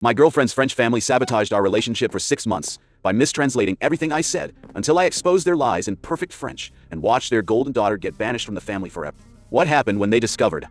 My girlfriend's French family sabotaged our relationship for 6 months by mistranslating everything I said until I exposed their lies in perfect French and watched their golden daughter get banished from the family forever. What happened when they discovered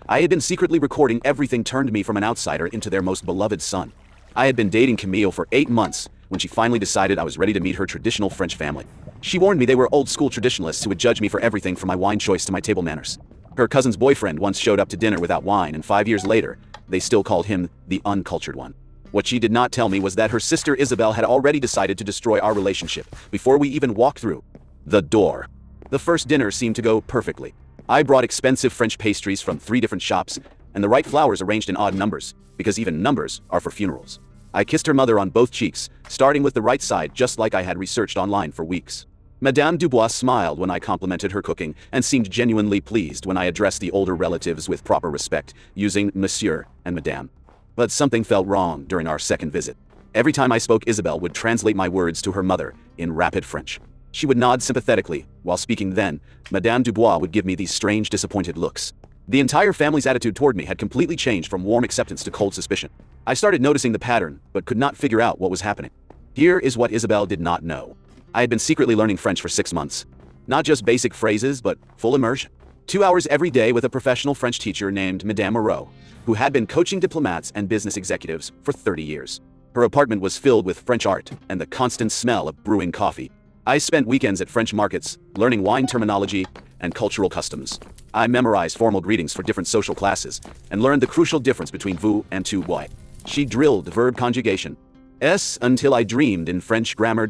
I had been secretly recording everything turned me from an outsider into their most beloved son. I had been dating Camille for 8 months when she finally decided I was ready to meet her traditional French family. She warned me they were old-school traditionalists who would judge me for everything from my wine choice to my table manners. Her cousin's boyfriend once showed up to dinner without wine, and 5 years later, they still called him the uncultured one. What she did not tell me was that her sister Isabel had already decided to destroy our relationship before we even walked through the door. The first dinner seemed to go perfectly. I brought expensive French pastries from 3 different shops, and the right flowers arranged in odd numbers, because even numbers are for funerals. I kissed her mother on both cheeks, starting with the right side just like I had researched online for weeks. Madame Dubois smiled when I complimented her cooking and seemed genuinely pleased when I addressed the older relatives with proper respect, using Monsieur and Madame. But something felt wrong during our second visit. Every time I spoke, Isabel would translate my words to her mother in rapid French. She would nod sympathetically while speaking, then Madame Dubois would give me these strange, disappointed looks. The entire family's attitude toward me had completely changed from warm acceptance to cold suspicion. I started noticing the pattern, but could not figure out what was happening. Here is what Isabel did not know. I had been secretly learning French for 6 months. Not just basic phrases, but full immersion. 2 hours every day with a professional French teacher named Madame Moreau, who had been coaching diplomats and business executives for 30 years. Her apartment was filled with French art and the constant smell of brewing coffee. I spent weekends at French markets, learning wine terminology and cultural customs. I memorized formal greetings for different social classes and learned the crucial difference between vous and tu vois. She drilled verb conjugation s until I dreamed in French grammar.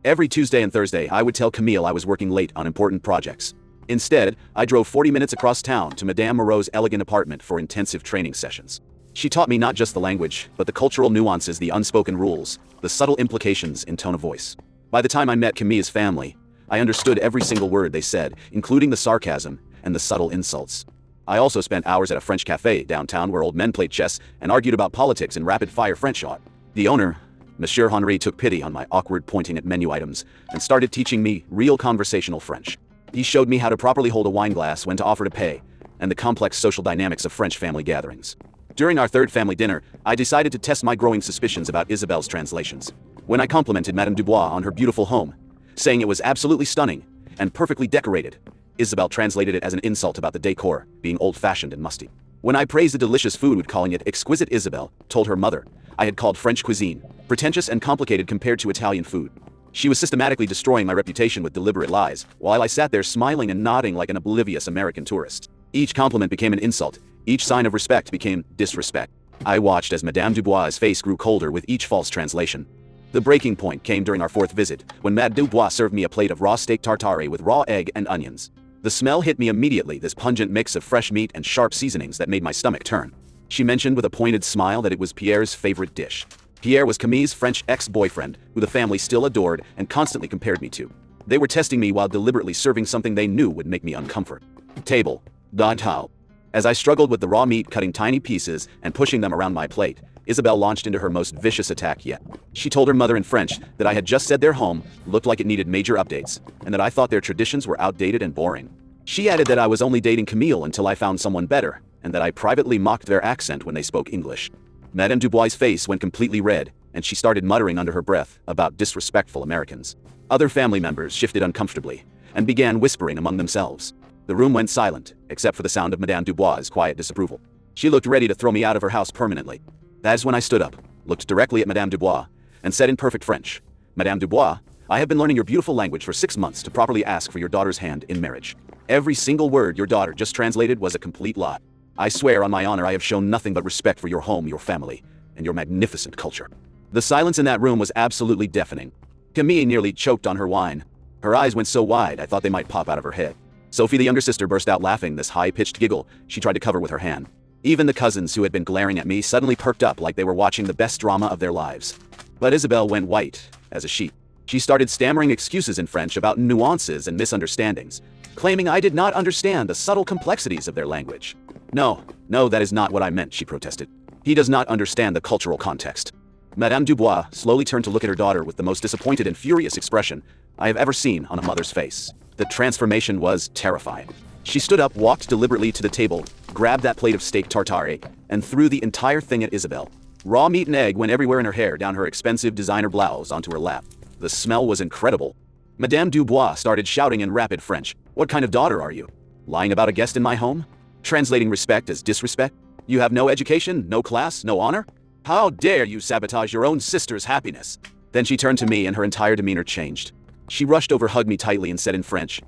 Every Tuesday and Thursday, I would tell Camille I was working late on important projects. Instead, I drove 40 minutes across town to Madame Moreau's elegant apartment for intensive training sessions. She taught me not just the language, but the cultural nuances, the unspoken rules, the subtle implications in tone of voice. By the time I met Camille's family, I understood every single word they said, including the sarcasm and the subtle insults. I also spent hours at a French cafe downtown where old men played chess and argued about politics in rapid-fire French art. The owner, Monsieur Henri, took pity on my awkward pointing at menu items and started teaching me real conversational French. He showed me how to properly hold a wine glass, when to offer to pay, and the complex social dynamics of French family gatherings. During our third family dinner, I decided to test my growing suspicions about Isabel's translations. When I complimented Madame Dubois on her beautiful home, saying it was absolutely stunning and perfectly decorated, Isabel translated it as an insult about the decor being old-fashioned and musty. When I praised the delicious food, calling it exquisite, Isabel told her mother I had called French cuisine pretentious and complicated compared to Italian food. She was systematically destroying my reputation with deliberate lies, while I sat there smiling and nodding like an oblivious American tourist. Each compliment became an insult. Each sign of respect became disrespect. I watched as Madame Dubois' face grew colder with each false translation. The breaking point came during our fourth visit, when Madame Dubois served me a plate of raw steak tartare with raw egg and onions. The smell hit me immediately, this pungent mix of fresh meat and sharp seasonings that made my stomach turn. She mentioned with a pointed smile that it was Pierre's favorite dish. Pierre was Camille's French ex-boyfriend, who the family still adored and constantly compared me to. They were testing me while deliberately serving something they knew would make me uncomfortable. Table. How. As I struggled with the raw meat, cutting tiny pieces and pushing them around my plate, Isabel launched into her most vicious attack yet. She told her mother in French that I had just said their home looked like it needed major updates, and that I thought their traditions were outdated and boring. She added that I was only dating Camille until I found someone better, and that I privately mocked their accent when they spoke English. Madame Dubois' face went completely red, and she started muttering under her breath about disrespectful Americans. Other family members shifted uncomfortably and began whispering among themselves. The room went silent, except for the sound of Madame Dubois' quiet disapproval. She looked ready to throw me out of her house permanently. That's when I stood up, looked directly at Madame Dubois, and said in perfect French, "Madame Dubois, I have been learning your beautiful language for 6 months to properly ask for your daughter's hand in marriage. Every single word your daughter just translated was a complete lie. I swear on my honor I have shown nothing but respect for your home, your family, and your magnificent culture." The silence in that room was absolutely deafening. Camille nearly choked on her wine. Her eyes went so wide I thought they might pop out of her head. Sophie, the younger sister, burst out laughing, this high-pitched giggle she tried to cover with her hand. Even the cousins who had been glaring at me suddenly perked up like they were watching the best drama of their lives. But Isabel went white as a sheet. She started stammering excuses in French about nuances and misunderstandings, claiming I did not understand the subtle complexities of their language. No, that is not what I meant," she protested. "He does not understand the cultural context." Madame Dubois slowly turned to look at her daughter with the most disappointed and furious expression I have ever seen on a mother's face. The transformation was terrifying. She stood up, walked deliberately to the table, grabbed that plate of steak tartare, and threw the entire thing at Isabel. Raw meat and egg went everywhere in her hair, down her expensive designer blouse onto her lap. The smell was incredible. Madame Dubois started shouting in rapid French. What kind of daughter are you? Lying about a guest in my home? Translating respect as disrespect? You have no education, no class, no honor? How dare you sabotage your own sister's happiness? Then she turned to me and her entire demeanor changed. She rushed over, hugged me tightly and said in French,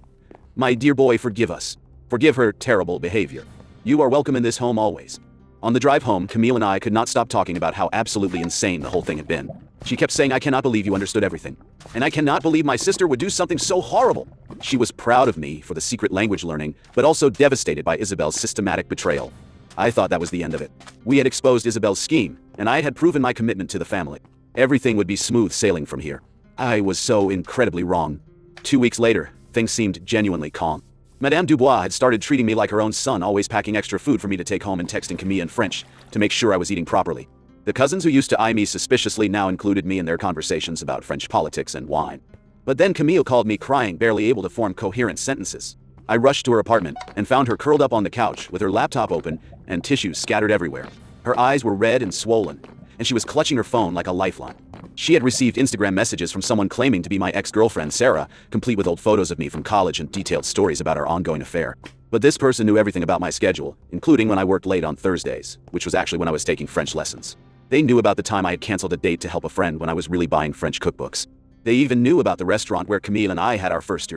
"My dear boy, forgive us. Forgive her terrible behavior. You are welcome in this home always." On the drive home, Camille and I could not stop talking about how absolutely insane the whole thing had been. She kept saying, "I cannot believe you understood everything. And I cannot believe my sister would do something so horrible." She was proud of me for the secret language learning, but also devastated by Isabel's systematic betrayal. I thought that was the end of it. We had exposed Isabel's scheme, and I had proven my commitment to the family. Everything would be smooth sailing from here. I was so incredibly wrong. 2 weeks later, things seemed genuinely calm. Madame Dubois had started treating me like her own son, always packing extra food for me to take home and texting Camille in French to make sure I was eating properly. The cousins who used to eye me suspiciously now included me in their conversations about French politics and wine. But then Camille called me crying, barely able to form coherent sentences. I rushed to her apartment and found her curled up on the couch with her laptop open and tissues scattered everywhere. Her eyes were red and swollen, and she was clutching her phone like a lifeline. She had received Instagram messages from someone claiming to be my ex-girlfriend Sarah, complete with old photos of me from college and detailed stories about our ongoing affair. But this person knew everything about my schedule, including when I worked late on Thursdays, which was actually when I was taking French lessons. They knew about the time I had canceled a date to help a friend when I was really buying French cookbooks. They even knew about the restaurant where Camille and I had our first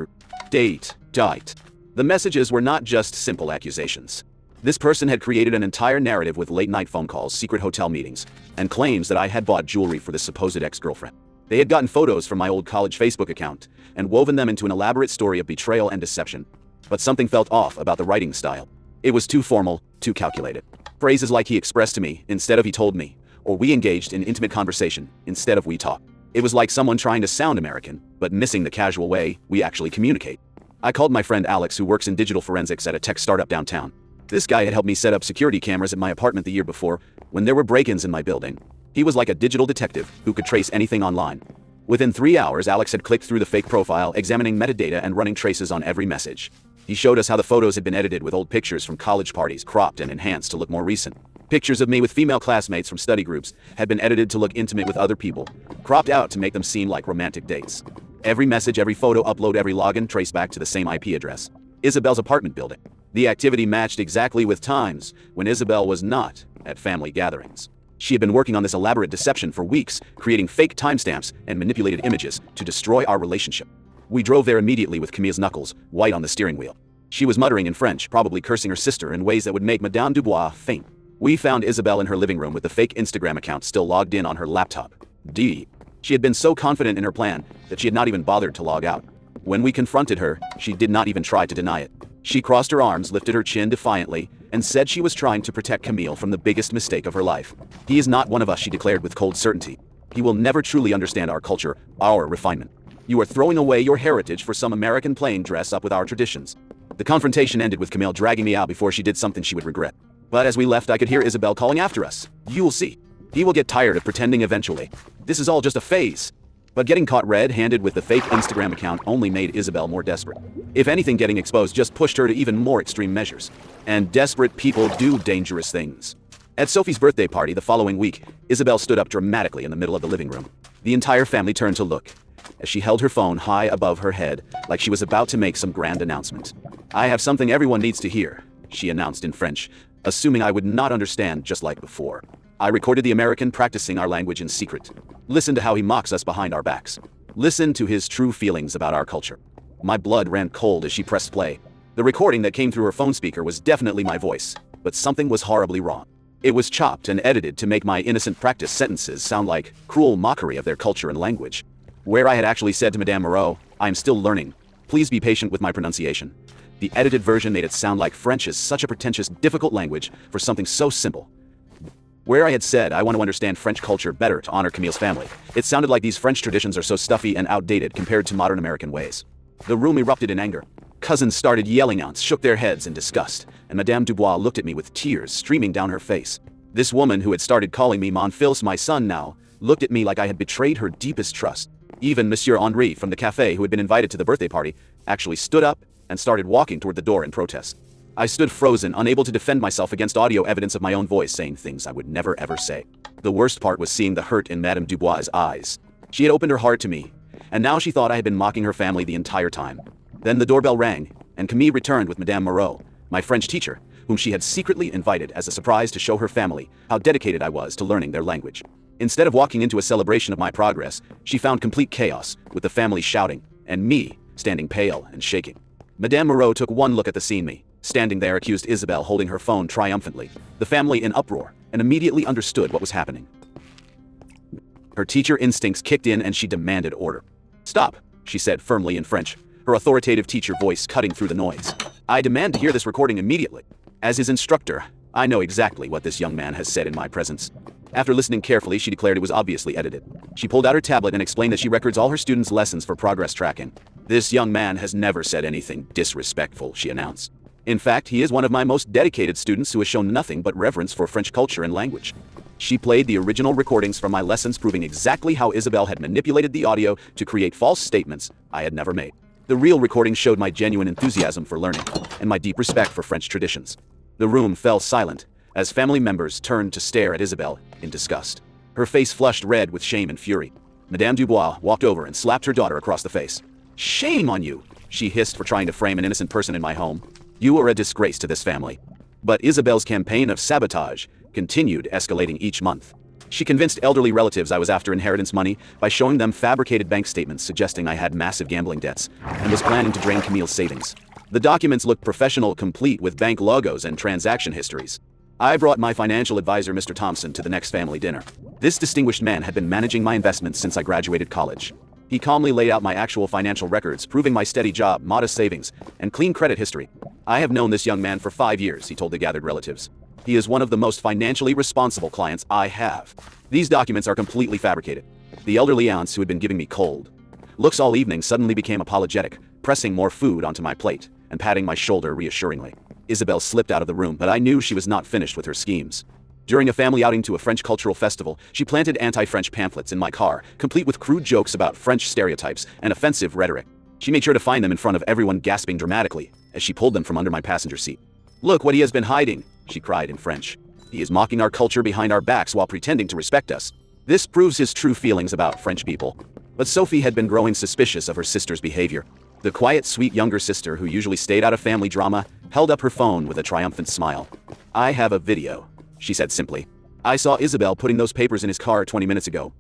date. The messages were not just simple accusations. This person had created an entire narrative with late-night phone calls, secret hotel meetings, and claims that I had bought jewelry for this supposed ex-girlfriend. They had gotten photos from my old college Facebook account and woven them into an elaborate story of betrayal and deception. But something felt off about the writing style. It was too formal, too calculated. Phrases like "he expressed to me" instead of "he told me," or "we engaged in intimate conversation" instead of "we talked." It was like someone trying to sound American, but missing the casual way we actually communicate. I called my friend Alex, who works in digital forensics at a tech startup downtown. This guy had helped me set up security cameras at my apartment the year before when there were break-ins in my building. He was like a digital detective who could trace anything online. Within 3 hours, Alex had clicked through the fake profile, examining metadata and running traces on every message. He showed us how the photos had been edited, with old pictures from college parties cropped and enhanced to look more recent. Pictures of me with female classmates from study groups had been edited to look intimate with other people, cropped out to make them seem like romantic dates. Every message, every photo upload, every login traced back to the same IP address: Isabel's apartment building. The activity matched exactly with times when Isabel was not at family gatherings. She had been working on this elaborate deception for weeks, creating fake timestamps and manipulated images to destroy our relationship. We drove there immediately with Camille's knuckles white on the steering wheel. She was muttering in French, probably cursing her sister in ways that would make Madame Dubois faint. We found Isabel in her living room with the fake Instagram account still logged in on her laptop. She had been so confident in her plan that she had not even bothered to log out. When we confronted her, she did not even try to deny it. She crossed her arms, lifted her chin defiantly, and said she was trying to protect Camille from the biggest mistake of her life. "He is not one of us," she declared with cold certainty. "He will never truly understand our culture, our refinement. You are throwing away your heritage for some American playing dress up with our traditions." The confrontation ended with Camille dragging me out before she did something she would regret. But as we left, I could hear Isabel calling after us. "You'll see. He will get tired of pretending eventually. This is all just a phase." But getting caught red-handed with the fake Instagram account only made Isabel more desperate. If anything, getting exposed just pushed her to even more extreme measures. And desperate people do dangerous things. At Sophie's birthday party the following week, Isabel stood up dramatically in the middle of the living room. The entire family turned to look, as she held her phone high above her head, like she was about to make some grand announcement. "I have something everyone needs to hear," she announced in French, assuming I would not understand, just like before. "I recorded the American practicing our language in secret. Listen to how he mocks us behind our backs. Listen to his true feelings about our culture." My blood ran cold as she pressed play. The recording that came through her phone speaker was definitely my voice, but something was horribly wrong. It was chopped and edited to make my innocent practice sentences sound like cruel mockery of their culture and language. Where I had actually said to Madame Moreau, "I am still learning. Please be patient with my pronunciation." The edited version made it sound like French is such a pretentious, difficult language for something so simple. Where I had said I want to understand French culture better to honor Camille's family, it sounded like these French traditions are so stuffy and outdated compared to modern American ways. The room erupted in anger. Cousins started yelling, aunts shook their heads in disgust, and Madame Dubois looked at me with tears streaming down her face. This woman, who had started calling me Mon Fils, my son, now looked at me like I had betrayed her deepest trust. Even Monsieur Henri from the cafe, who had been invited to the birthday party, actually stood up and started walking toward the door in protest. I stood frozen, unable to defend myself against audio evidence of my own voice saying things I would never ever say. The worst part was seeing the hurt in Madame Dubois' eyes. She had opened her heart to me, and now she thought I had been mocking her family the entire time. Then the doorbell rang, and Camille returned with Madame Moreau, my French teacher, whom she had secretly invited as a surprise to show her family how dedicated I was to learning their language. Instead of walking into a celebration of my progress, she found complete chaos, with the family shouting, and me standing pale and shaking. Madame Moreau took one look at the scene. Me, standing there, accused Isabelle, holding her phone triumphantly, the family in uproar, and immediately understood what was happening. Her teacher instincts kicked in and she demanded order. "Stop," she said firmly in French, her authoritative teacher voice cutting through the noise. "I demand to hear this recording immediately. As his instructor, I know exactly what this young man has said in my presence." After listening carefully, she declared it was obviously edited. She pulled out her tablet and explained that she records all her students' lessons for progress tracking. "This young man has never said anything disrespectful," she announced. "In fact, he is one of my most dedicated students who has shown nothing but reverence for French culture and language." She played the original recordings from my lessons, proving exactly how Isabelle had manipulated the audio to create false statements I had never made. The real recording showed my genuine enthusiasm for learning and my deep respect for French traditions. The room fell silent as family members turned to stare at Isabelle in disgust. Her face flushed red with shame and fury. Madame Dubois walked over and slapped her daughter across the face. "Shame on you," she hissed, for trying to frame an innocent person in my home. "You are a disgrace to this family." But Isabelle's campaign of sabotage continued, escalating each month. She convinced elderly relatives I was after inheritance money by showing them fabricated bank statements suggesting I had massive gambling debts and was planning to drain Camille's savings. The documents looked professional, complete with bank logos and transaction histories. I brought my financial advisor, Mr. Thompson, to the next family dinner. This distinguished man had been managing my investments since I graduated college. He calmly laid out my actual financial records, proving my steady job, modest savings, and clean credit history. "I have known this young man for 5 years," he told the gathered relatives. "He is one of the most financially responsible clients I have." These documents are completely fabricated. The elderly aunts, who had been giving me cold looks all evening, suddenly became apologetic, pressing more food onto my plate and patting my shoulder reassuringly. Isabelle slipped out of the room, but I knew she was not finished with her schemes. During a family outing to a French cultural festival, she planted anti-French pamphlets in my car, complete with crude jokes about French stereotypes and offensive rhetoric. She made sure to find them in front of everyone, gasping dramatically as she pulled them from under my passenger seat. "Look what he has been hiding," she cried in French. "He is mocking our culture behind our backs while pretending to respect us. This proves his true feelings about French people." But Sophie had been growing suspicious of her sister's behavior. The quiet, sweet younger sister, who usually stayed out of family drama, held up her phone with a triumphant smile. "I have a video," she said simply. "I saw Isabelle putting those papers in his car 20 minutes ago.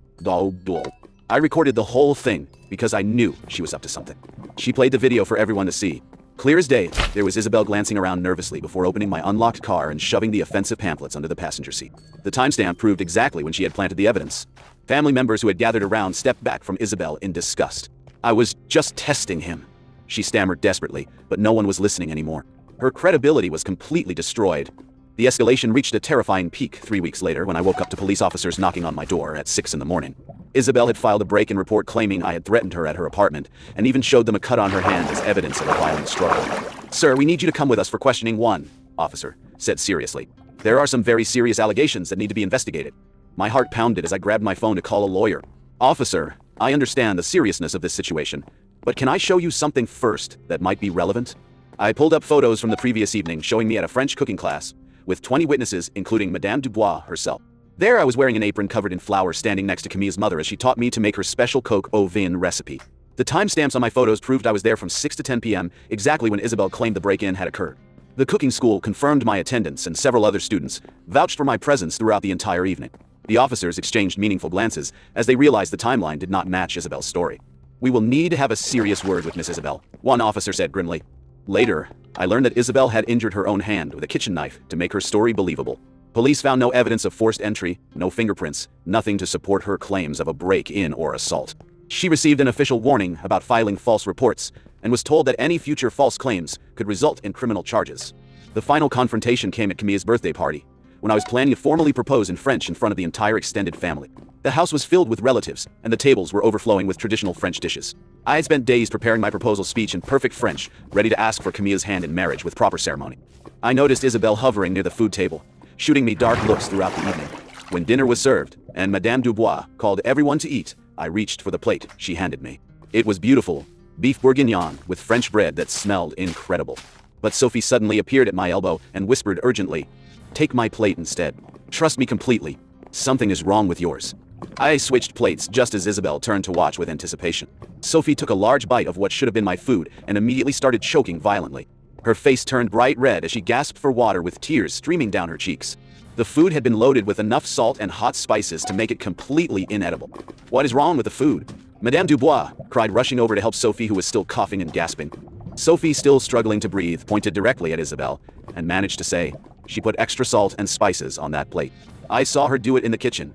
I recorded the whole thing because I knew she was up to something." She played the video for everyone to see. Clear as day, there was Isabelle glancing around nervously before opening my unlocked car and shoving the offensive pamphlets under the passenger seat. The timestamp proved exactly when she had planted the evidence. Family members who had gathered around stepped back from Isabelle in disgust. "I was just testing him," she stammered desperately, but no one was listening anymore. Her credibility was completely destroyed. The escalation reached a terrifying peak 3 weeks later when I woke up to police officers knocking on my door at 6 in the morning. Isabelle had filed a break-in report claiming I had threatened her at her apartment and even showed them a cut on her hand as evidence of a violent struggle. "Sir, we need you to come with us for questioning." One officer said seriously. "There are some very serious allegations that need to be investigated." My heart pounded as I grabbed my phone to call a lawyer. "Officer, I understand the seriousness of this situation, but can I show you something first that might be relevant?" I pulled up photos from the previous evening showing me at a French cooking class with 20 witnesses, including Madame Dubois herself. There I was wearing an apron covered in flour, standing next to Camille's mother as she taught me to make her special coq au vin recipe. The timestamps on my photos proved I was there from 6 to 10 p.m., exactly when Isabelle claimed the break-in had occurred. The cooking school confirmed my attendance, and several other students vouched for my presence throughout the entire evening. The officers exchanged meaningful glances as they realized the timeline did not match Isabelle's story. "We will need to have a serious word with Miss Isabelle," one officer said grimly. Later, I learned that Isabelle had injured her own hand with a kitchen knife to make her story believable. Police found no evidence of forced entry, no fingerprints, nothing to support her claims of a break-in or assault. She received an official warning about filing false reports and was told that any future false claims could result in criminal charges. The final confrontation came at Camille's birthday party, when I was planning to formally propose in French in front of the entire extended family. The house was filled with relatives, and the tables were overflowing with traditional French dishes. I had spent days preparing my proposal speech in perfect French, ready to ask for Camille's hand in marriage with proper ceremony. I noticed Isabelle hovering near the food table, shooting me dark looks throughout the evening. When dinner was served, and Madame Dubois called everyone to eat, I reached for the plate she handed me. It was beautiful, beef bourguignon with French bread that smelled incredible. But Sophie suddenly appeared at my elbow and whispered urgently, "Take my plate instead. Trust me completely. Something is wrong with yours." I switched plates just as Isabel turned to watch with anticipation. Sophie took a large bite of what should have been my food and immediately started choking violently. Her face turned bright red as she gasped for water with tears streaming down her cheeks. The food had been loaded with enough salt and hot spices to make it completely inedible. "What is wrong with the food?" Madame Dubois cried, rushing over to help Sophie, who was still coughing and gasping. Sophie, still struggling to breathe, pointed directly at Isabel and managed to say, "She put extra salt and spices on that plate. I saw her do it in the kitchen."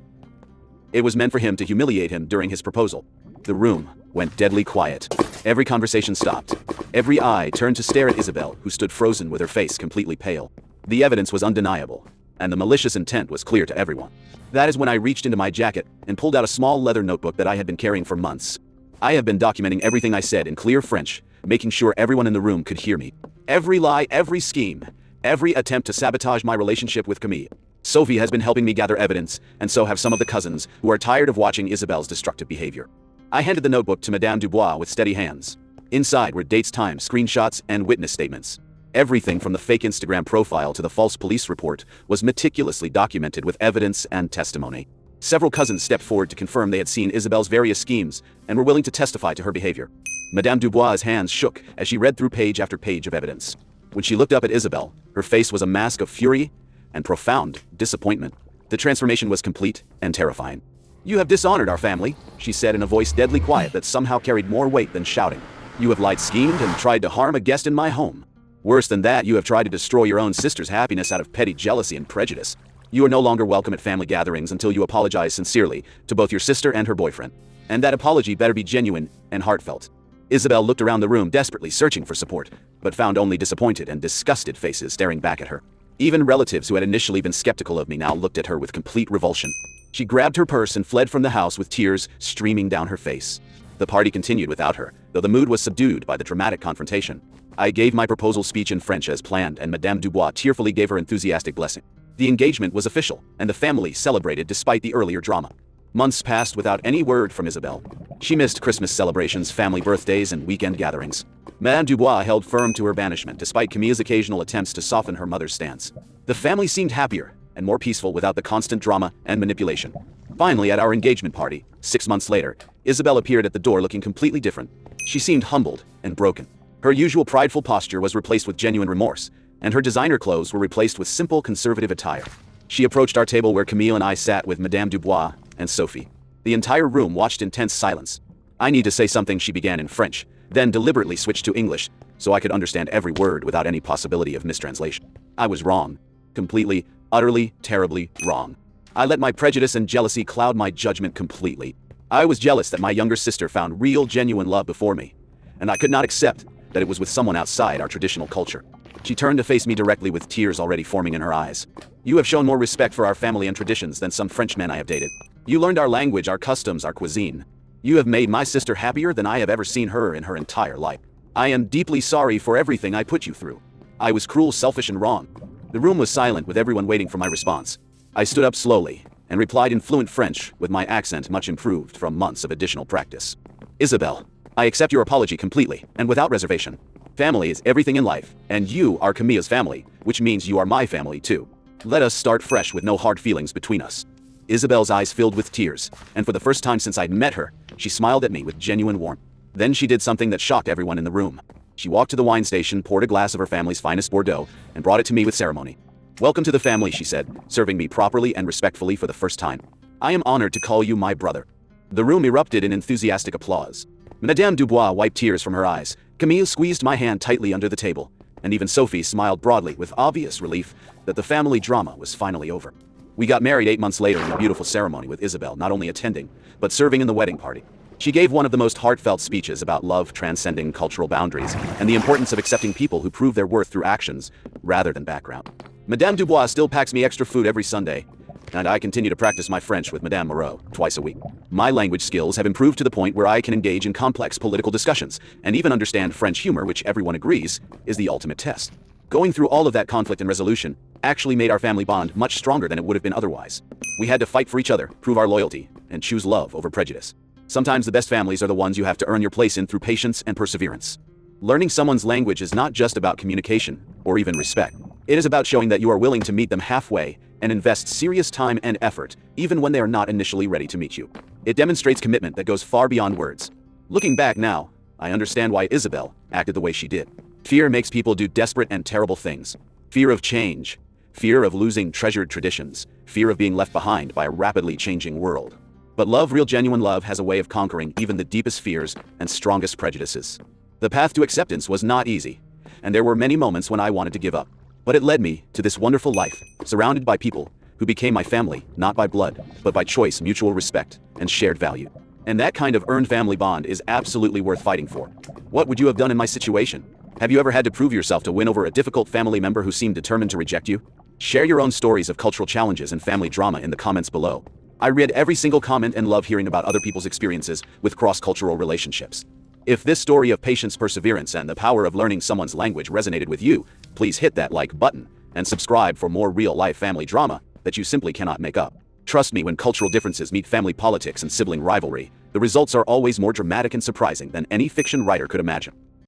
It was meant for him to humiliate him during his proposal. The room went deadly quiet. Every conversation stopped. Every eye turned to stare at Isabel, who stood frozen with her face completely pale. The evidence was undeniable, and the malicious intent was clear to everyone. That is when I reached into my jacket and pulled out a small leather notebook that I had been carrying for months. I have been documenting everything I said in clear French, making sure everyone in the room could hear me. Every lie, every scheme, every attempt to sabotage my relationship with Camille. Sophie has been helping me gather evidence, and so have some of the cousins, who are tired of watching Isabel's destructive behavior. I handed the notebook to Madame Dubois with steady hands. Inside were dates, times, screenshots, and witness statements. Everything from the fake Instagram profile to the false police report was meticulously documented with evidence and testimony. Several cousins stepped forward to confirm they had seen Isabel's various schemes and were willing to testify to her behavior. Madame Dubois' hands shook as she read through page after page of evidence. When she looked up at Isabel, her face was a mask of fury and profound disappointment. The transformation was complete and terrifying. "You have dishonored our family," she said in a voice deadly quiet that somehow carried more weight than shouting. "You have lied, schemed, and tried to harm a guest in my home. Worse than that, you have tried to destroy your own sister's happiness out of petty jealousy and prejudice. You are no longer welcome at family gatherings until you apologize sincerely to both your sister and her boyfriend. And that apology better be genuine and heartfelt." Isabel looked around the room, desperately searching for support, but found only disappointed and disgusted faces staring back at her. Even relatives who had initially been skeptical of me now looked at her with complete revulsion. She grabbed her purse and fled from the house with tears streaming down her face. The party continued without her, though the mood was subdued by the dramatic confrontation. I gave my proposal speech in French as planned, and Madame Dubois tearfully gave her enthusiastic blessing. The engagement was official, and the family celebrated despite the earlier drama. Months passed without any word from Isabel. She missed Christmas celebrations, family birthdays, and weekend gatherings. Madame Dubois held firm to her banishment despite Camille's occasional attempts to soften her mother's stance. The family seemed happier and more peaceful without the constant drama and manipulation. Finally, at our engagement party, 6 months later, Isabel appeared at the door looking completely different. She seemed humbled and broken. Her usual prideful posture was replaced with genuine remorse, and her designer clothes were replaced with simple conservative attire. She approached our table where Camille and I sat with Madame Dubois and Sophie. The entire room watched in tense silence. "I need to say something," she began in French, then deliberately switched to English so I could understand every word without any possibility of mistranslation. I was wrong. Completely, utterly, terribly wrong. I let my prejudice and jealousy cloud my judgment completely. I was jealous that my younger sister found real, genuine love before me, and I could not accept that it was with someone outside our traditional culture. She turned to face me directly with tears already forming in her eyes. "You have shown more respect for our family and traditions than some French men I have dated. You learned our language, our customs, our cuisine. You have made my sister happier than I have ever seen her in her entire life. I am deeply sorry for everything I put you through. I was cruel, selfish, and wrong." The room was silent, with everyone waiting for my response. I stood up slowly and replied in fluent French, with my accent much improved from months of additional practice. "Isabel, I accept your apology completely and without reservation. Family is everything in life, and you are Camille's family, which means you are my family too. Let us start fresh with no hard feelings between us." Isabel's eyes filled with tears, and for the first time since I'd met her, she smiled at me with genuine warmth. Then she did something that shocked everyone in the room. She walked to the wine station, poured a glass of her family's finest Bordeaux, and brought it to me with ceremony. "Welcome to the family," she said, serving me properly and respectfully for the first time. "I am honored to call you my brother." The room erupted in enthusiastic applause. Madame Dubois wiped tears from her eyes. Camille squeezed my hand tightly under the table, and even Sophie smiled broadly with obvious relief that the family drama was finally over. We got married 8 months later in a beautiful ceremony, with Isabel not only attending, but serving in the wedding party. She gave one of the most heartfelt speeches about love transcending cultural boundaries and the importance of accepting people who prove their worth through actions rather than background. Madame Dubois still packs me extra food every Sunday, and I continue to practice my French with Madame Moreau twice a week. My language skills have improved to the point where I can engage in complex political discussions and even understand French humor, which everyone agrees is the ultimate test. Going through all of that conflict and resolution actually made our family bond much stronger than it would have been otherwise. We had to fight for each other, prove our loyalty, and choose love over prejudice. Sometimes the best families are the ones you have to earn your place in through patience and perseverance. Learning someone's language is not just about communication or even respect. It is about showing that you are willing to meet them halfway and invest serious time and effort, even when they are not initially ready to meet you. It demonstrates commitment that goes far beyond words. Looking back now, I understand why Isabel acted the way she did. Fear makes people do desperate and terrible things. Fear of change, fear of losing treasured traditions, fear of being left behind by a rapidly changing world. But love, real genuine love, has a way of conquering even the deepest fears and strongest prejudices. The path to acceptance was not easy, and there were many moments when I wanted to give up. But it led me to this wonderful life, surrounded by people who became my family, not by blood, but by choice, mutual respect, and shared value. And that kind of earned family bond is absolutely worth fighting for. What would you have done in my situation? Have you ever had to prove yourself to win over a difficult family member who seemed determined to reject you? Share your own stories of cultural challenges and family drama in the comments below. I read every single comment and love hearing about other people's experiences with cross-cultural relationships. If this story of patience, perseverance, and the power of learning someone's language resonated with you, please hit that like button and subscribe for more real-life family drama that you simply cannot make up. Trust me, when cultural differences meet family politics and sibling rivalry, the results are always more dramatic and surprising than any fiction writer could imagine.